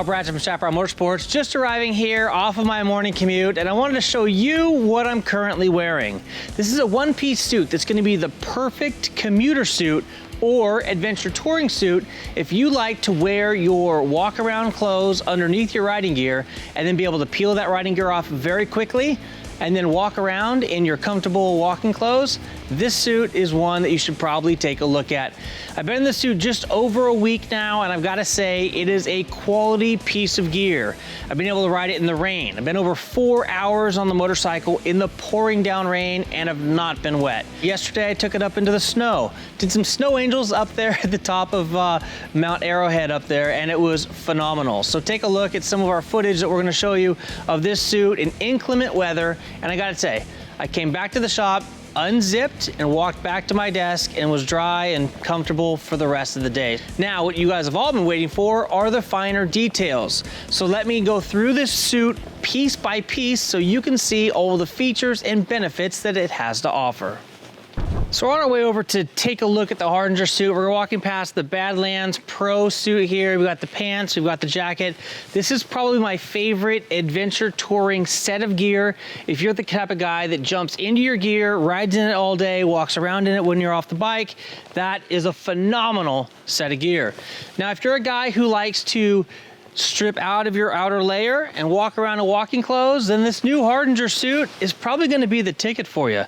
Brad from Chaparral Motorsports, just arriving here off of my morning commute, and I wanted to show you what I'm currently wearing. This is a one-piece suit that's going to be the perfect commuter suit or adventure touring suit if you like to wear your walk-around clothes underneath your riding gear and then be able to peel that riding gear off very quickly and then walk around in your comfortable walking clothes. This suit is one that you should probably take a look at. I've been in this suit just over a week now, and I've got to say it is a quality piece of gear. I've been able to ride it in the rain. I've been over 4 hours on the motorcycle in the pouring down rain and have not been wet. Yesterday I took it up into the snow. Did some snow angels up there at the top of Mount Arrowhead up there, and it was phenomenal. So take a look at some of our footage that we're going to show you of this suit in inclement weather. And I gotta say, I came back to the shop, unzipped, and walked back to my desk and was dry and comfortable for the rest of the day. Now, what you guys have all been waiting for are the finer details. So let me go through this suit piece by piece so you can see all the features and benefits that it has to offer. So we're on our way over to take a look at the Hardanger suit. We're walking past the Badlands Pro suit here. We've got the pants, we've got the jacket. This is probably my favorite adventure touring set of gear. If you're the type of guy that jumps into your gear, rides in it all day, walks around in it when you're off the bike, that is a phenomenal set of gear. Now, if you're a guy who likes to strip out of your outer layer and walk around in walking clothes, then this new Hardanger suit is probably going to be the ticket for you.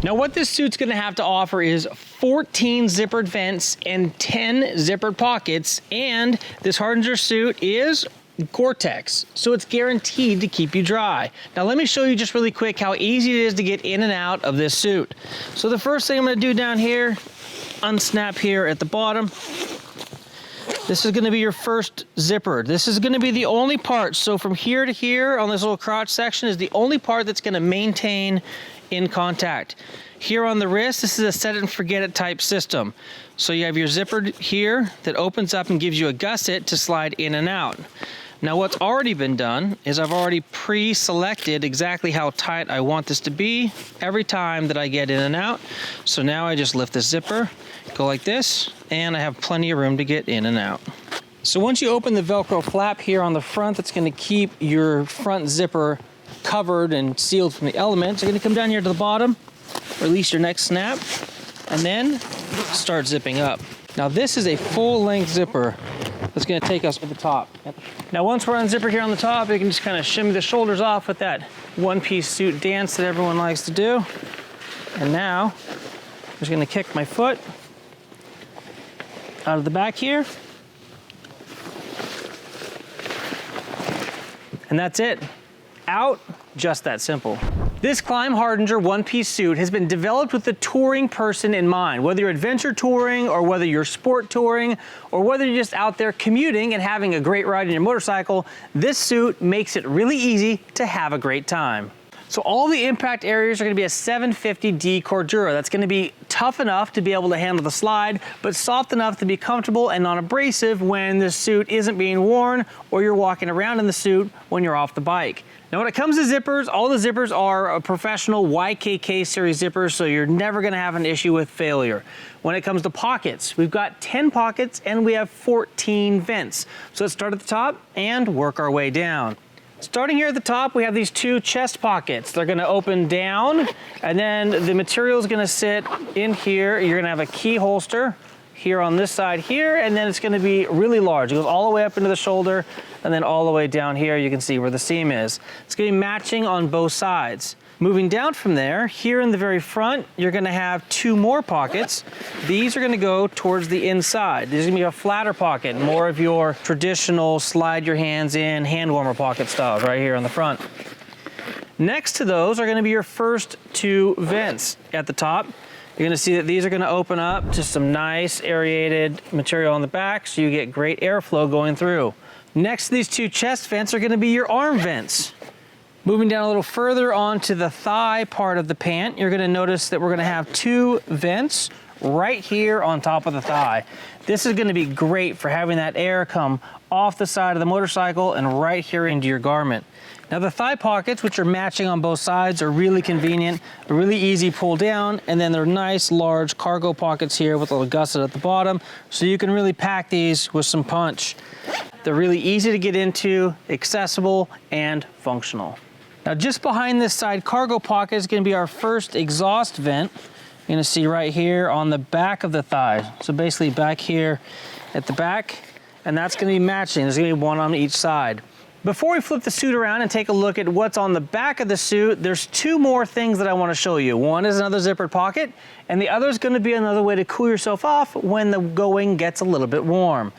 Now, what this suit's going to have to offer is 14 zippered vents and 10 zippered pockets, and this Hardanger suit is Gore-Tex, so it's guaranteed to keep you dry. Now, let me show you just really quick how easy it is to get in and out of this suit. So the first thing I'm going to do down here, unsnap here at the bottom. This is going to be your first zipper. This is going to be the only part. So from here to here on this little crotch section is the only part that's going to maintain in contact. Here on the wrist, this is a set it and forget it type system. So you have your zipper here that opens up and gives you a gusset to slide in and out. Now, what's already been done is I've already pre-selected exactly how tight I want this to be every time that I get in and out. So now I just lift the zipper, go like this, and I have plenty of room to get in and out. So once you open the Velcro flap here on the front, that's going to keep your front zipper covered and sealed from the elements. You're going to come down here to the bottom, release your next snap, and then start zipping up. Now, this is a full-length zipper that's going to take us to the top. Now, once we're on zipper here on the top, you can just kind of shimmy the shoulders off with that one-piece suit dance that everyone likes to do. And now, I'm just going to kick my foot out of the back here. And that's it. Out, just that simple. This KLIM Hardanger one-piece suit has been developed with the touring person in mind. Whether you're adventure touring or whether you're sport touring or whether you're just out there commuting and having a great ride in your motorcycle, this suit makes it really easy to have a great time. So all the impact areas are going to be a 750D Cordura. That's going to be tough enough to be able to handle the slide, but soft enough to be comfortable and non-abrasive when the suit isn't being worn or you're walking around in the suit when you're off the bike. Now, when it comes to zippers, all the zippers are a professional YKK series zippers, so you're never going to have an issue with failure. When it comes to pockets, we've got 10 pockets and we have 14 vents. So let's start at the top and work our way down. Starting here at the top, we have these two chest pockets. They're going to open down, and then the material is going to sit in here. You're going to have a key holster here on this side here, and then it's going to be really large. It goes all the way up into the shoulder, and then all the way down here, you can see where the seam is. It's going to be matching on both sides. Moving down from there, here in the very front, you're going to have two more pockets. These are going to go towards the inside. There's going to be a flatter pocket, more of your traditional slide your hands in, hand warmer pocket styles right here on the front. Next to those are going to be your first two vents at the top. You're going to see that these are going to open up to some nice aerated material on the back, so you get great airflow going through. Next to these two chest vents are going to be your arm vents. Moving down a little further onto the thigh part of the pant, you're going to notice that we're going to have two vents right here on top of the thigh. This is going to be great for having that air come off the side of the motorcycle and right here into your garment. Now, the thigh pockets, which are matching on both sides, are really convenient, really easy pull down, and then they're nice large cargo pockets here with a little gusset at the bottom, so you can really pack these with some punch. They're really easy to get into, accessible, and functional. Now just behind this side cargo pocket is going to be our first exhaust vent. You're going to see right here on the back of the thigh. So basically back here at the back, and that's going to be matching. There's going to be one on each side. Before we flip the suit around and take a look at what's on the back of the suit, there's two more things that I want to show you. One is another zippered pocket, and the other is going to be another way to cool yourself off when the going gets a little bit warm.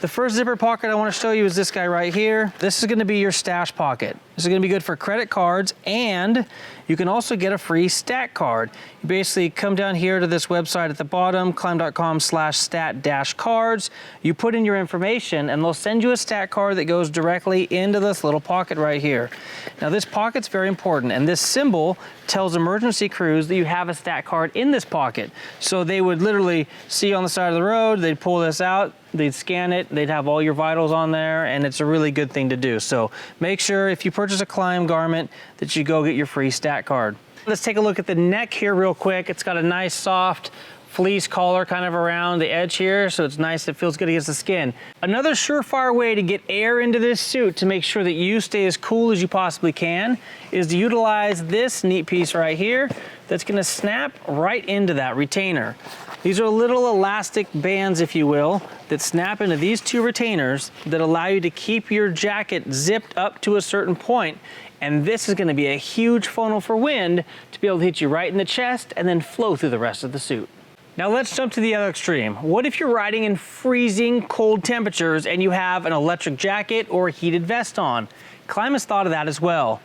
The first zipper pocket I want to show you is this guy right here. This is going to be your stash pocket. This is going to be good for credit cards, and you can also get a free stat card. You basically come down here to this website at the bottom, KLIM.com/stat-cards. You put in your information, and they'll send you a stat card that goes directly into this little pocket right here. Now this pocket's very important, and this symbol tells emergency crews that you have a stat card in this pocket. So they would literally see you on the side of the road, they'd pull this out, they'd scan it, they'd have all your vitals on there, and it's a really good thing to do. So make sure if you purchase a KLIM garment that you go get your free stat card. Let's take a look at the neck here real quick. It's got a nice soft fleece collar kind of around the edge here, so it's nice, it feels good against the skin. Another surefire way to get air into this suit to make sure that you stay as cool as you possibly can is to utilize this neat piece right here that's going to snap right into that retainer. These are little elastic bands, if you will, that snap into these two retainers that allow you to keep your jacket zipped up to a certain point. And this is going to be a huge funnel for wind to be able to hit you right in the chest and then flow through the rest of the suit. Now let's jump to the other extreme. What if you're riding in freezing cold temperatures and you have an electric jacket or a heated vest on? KLIM has thought of that as well.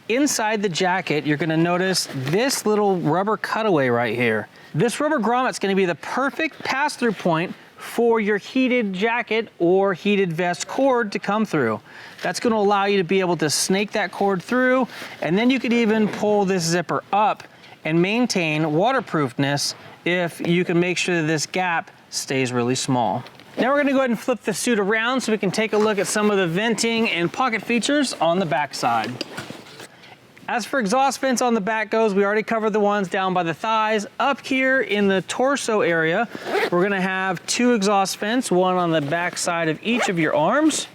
Inside the jacket, you're going to notice this little rubber cutaway right here. This rubber grommet's going to be the perfect pass-through point for your heated jacket or heated vest cord to come through. That's going to allow you to be able to snake that cord through, and then you could even pull this zipper up and maintain waterproofness if you can make sure that this gap stays really small. Now we're going to go ahead and flip the suit around so we can take a look at some of the venting and pocket features on the back side. As for exhaust vents on the back goes, we already covered the ones down by the thighs. Up here in the torso area, we're going to have two exhaust vents, one on the back side of each of your arms,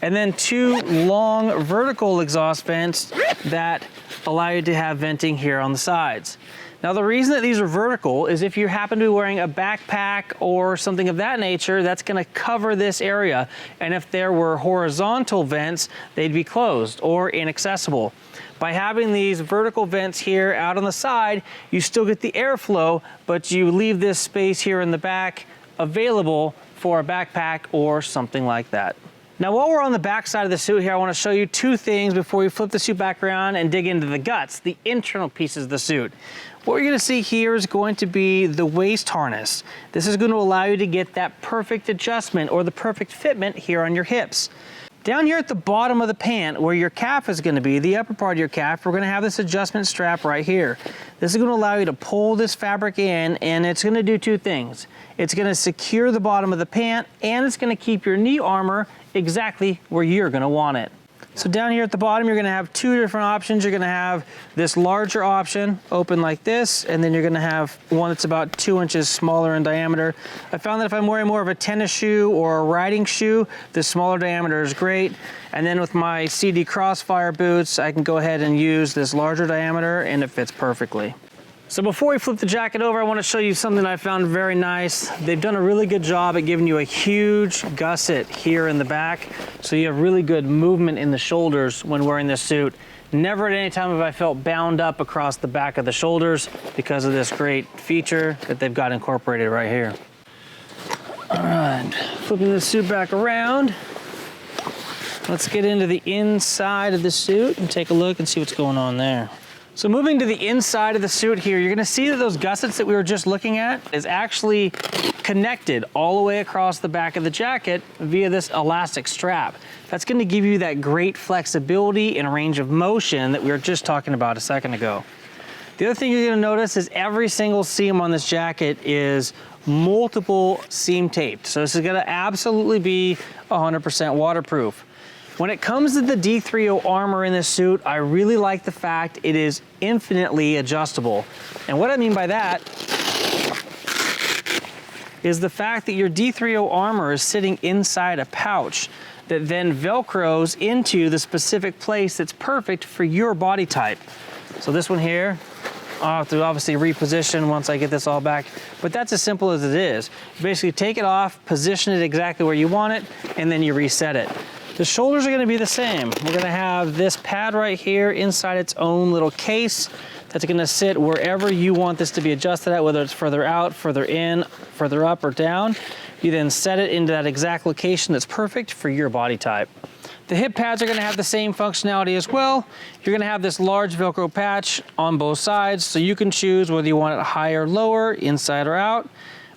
and then two long vertical exhaust vents that allow you to have venting here on the sides. Now the reason that these are vertical is if you happen to be wearing a backpack or something of that nature, that's going to cover this area. And if there were horizontal vents, they'd be closed or inaccessible. By having these vertical vents here out on the side, you still get the airflow, but you leave this space here in the back available for a backpack or something like that. Now while we're on the back side of the suit here, I want to show you two things before we flip the suit back around and dig into the guts, the internal pieces of the suit. What you're going to see here is going to be the waist harness. This is going to allow you to get that perfect adjustment or the perfect fitment here on your hips. Down here at the bottom of the pant where your calf is going to be, the upper part of your calf, we're going to have this adjustment strap right here. This is going to allow you to pull this fabric in, and it's going to do two things. It's going to secure the bottom of the pant, and it's going to keep your knee armor exactly where you're going to want it. So down here at the bottom, you're going to have two different options. You're going to have this larger option open like this, and then you're going to have one that's about 2 inches smaller in diameter. I found that if I'm wearing more of a tennis shoe or a riding shoe, this smaller diameter is great. And then with my CD Crossfire boots, I can go ahead and use this larger diameter, and it fits perfectly. So before we flip the jacket over, I want to show you something I found very nice. They've done a really good job at giving you a huge gusset here in the back, so you have really good movement in the shoulders when wearing this suit. Never at any time have I felt bound up across the back of the shoulders because of this great feature that they've got incorporated right here. All right, flipping the suit back around. Let's get into the inside of the suit and take a look and see what's going on there. So moving to the inside of the suit here, you're gonna see that those gussets that we were just looking at is actually connected all the way across the back of the jacket via this elastic strap. That's gonna give you that great flexibility and range of motion that we were just talking about a second ago. The other thing you're gonna notice is every single seam on this jacket is multiple seam taped. So this is gonna absolutely be 100% waterproof. When it comes to the D3o Armor in this suit, I really like the fact it is infinitely adjustable. And what I mean by that is the fact that your D3o Armor is sitting inside a pouch. that then Velcros into the specific place that's perfect for your body type. So this one here, I'll have to obviously reposition once I get this all back, but that's as simple as it is. You basically take it off, position it exactly where you want it, and then you reset it. The shoulders are gonna be the same. We're gonna have this pad right here inside its own little case that's gonna sit wherever you want this to be adjusted at, whether it's further out, further in, further up or down. You then set it into that exact location that's perfect for your body type. The hip pads are gonna have the same functionality as well. You're gonna have this large Velcro patch on both sides, so you can choose whether you want it higher, lower, inside or out,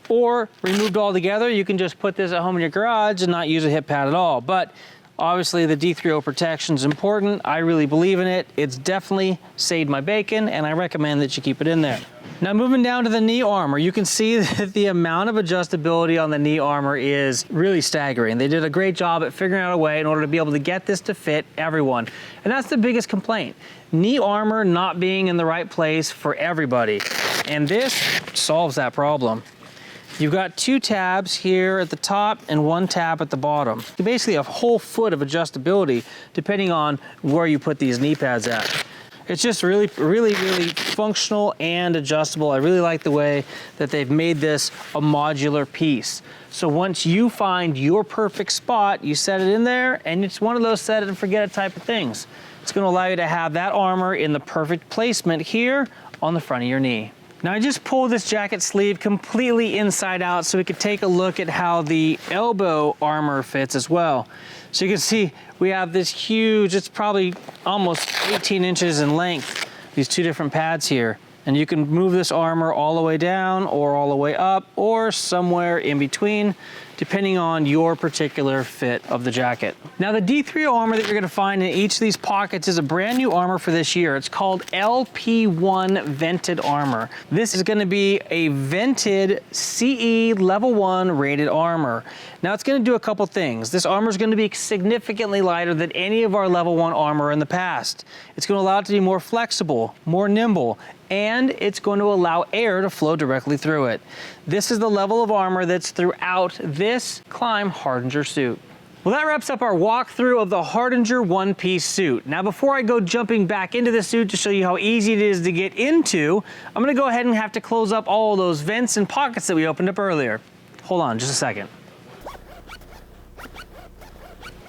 or removed altogether. You can just put this at home in your garage and not use a hip pad at all. But obviously the D3O protection is important. I really believe in it. It's definitely saved my bacon, and I recommend that you keep it in there. Now moving down to the knee armor, you can see that the amount of adjustability on the knee armor is really staggering. They did a great job at figuring out a way in order to be able to get this to fit everyone. And that's the biggest complaint. Knee armor not being in the right place for everybody. And this solves that problem. You've got 2 tabs here at the top and 1 tab at the bottom. Basically a whole foot of adjustability depending on where you put these knee pads at. It's just really functional and adjustable. I really like the way that they've made this a modular piece. So once you find your perfect spot, you set it in there, and it's one of those set it and forget it type of things. It's gonna allow you to have that armor in the perfect placement here on the front of your knee. Now I just pulled this jacket sleeve completely inside out so we could take a look at how the elbow armor fits as well. So you can see we have this huge, it's probably almost 18 inches in length, these 2 different pads here. And you can move this armor all the way down or all the way up or somewhere in between, depending on your particular fit of the jacket. Now the D3o armor that you're gonna find in each of these pockets is a brand new armor for this year. It's called Lp1 Vented Armor. This is gonna be a vented CE level 1 rated armor. Now it's gonna do a couple things. This armor is gonna be significantly lighter than any of our level 1 armor in the past. It's gonna allow it to be more flexible, more nimble, and it's going to allow air to flow directly through it. This is the level of armor that's throughout this KLIM Hardanger suit. Well, that wraps up our walkthrough of the Hardanger one-piece suit. Now, before I go jumping back into the suit to show you how easy it is to get into, I'm gonna go ahead and have to close up all of those vents and pockets that we opened up earlier. Hold on just a second.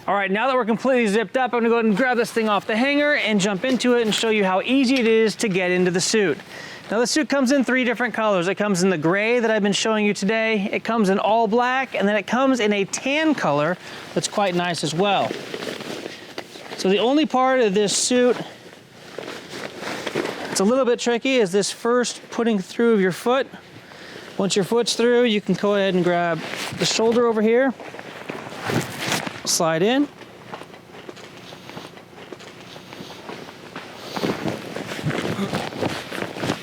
All right, now that we're completely zipped up, I'm gonna go ahead and grab this thing off the hanger and jump into it and show you how easy it is to get into the suit. Now the suit comes in 3 different colors. It comes in the gray that I've been showing you today, it comes in all black, and then it comes in a tan color that's quite nice as well. So the only part of this suit it's a little bit tricky is this first putting through of your foot. Once your foot's through, you can go ahead and grab the shoulder over here, slide in.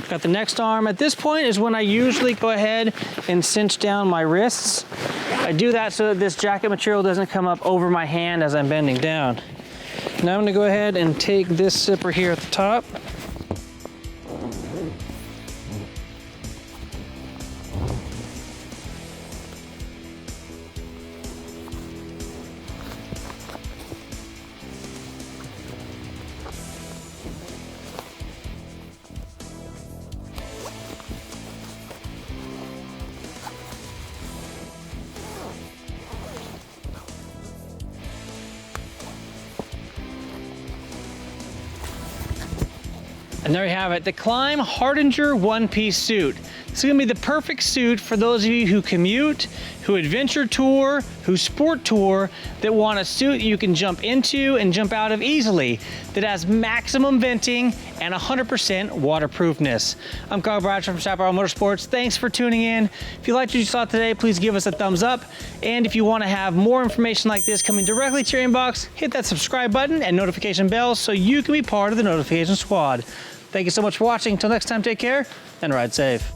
Got the next arm. At this point is when I usually go ahead and cinch down my wrists. I do that so that this jacket material doesn't come up over my hand as I'm bending down. Now I'm going to go ahead and take this zipper here at the top. And there you have it, the KLIM Hardanger one-piece suit. This is gonna be the perfect suit for those of you who commute, who adventure tour, who sport tour, that want a suit you can jump into and jump out of easily, that has maximum venting and 100% waterproofness. I'm Carl Bradshaw from Chaparral Motorsports. Thanks for tuning in. If you liked what you saw today, please give us a thumbs up. And if you wanna have more information like this coming directly to your inbox, hit that subscribe button and notification bell so you can be part of the notification squad. Thank you so much for watching. Until next time, take care and ride safe.